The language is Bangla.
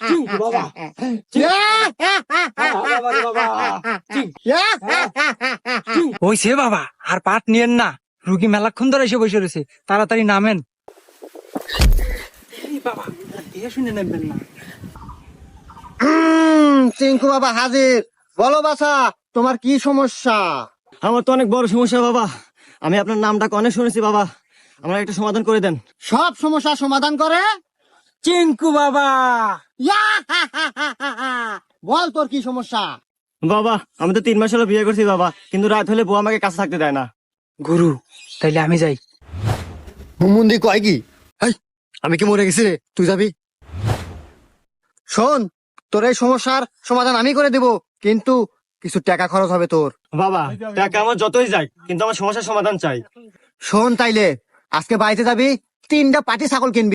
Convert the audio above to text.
চিঙ্কু বাবা, হইছে বাবা, আর পাট নিয়েন না, রুগী মেলাক্ষণ ধরে এসে বসে রয়েছে, তাড়াতাড়ি নামেন। বাবা দেখে শুনে নেবেন না। চিঙ্কু বাবা হাজির। বলো বাছা, তোমার কি সমস্যা? আমার তো অনেক বড় সমস্যা বাবা। আমি আপনার নামটা অনেক শুনেছি বাবা, আমার একটা সমাধান করে দেন। সব সমস্যা সমাধান করে চিঙ্কু বাবা। বল তোর কি সমস্যা? বাবা আমি তো 3 মাস হলো বিয়ে করছি বাবা, কিন্তু রাত হলে বউ আমাকে কাছে থাকতে দেয় না। গুরু, তাইলে আমি যাই। হুমুন্দি কয় কি? আমি কি মরে গেছি রে? তুই যাবি? শোন, তোর এই সমস্যার সমাধান আমি করে দেব, কিন্তু কিছু টাকা খরচ হবে তোর। বাবা টাকা আমার যতই যাই, কিন্তু আমার সমস্যার সমাধান চাই। শোন তাইলে, আজকে বাড়িতে যাবি, 3টা পাটি ছাগল কিনবি।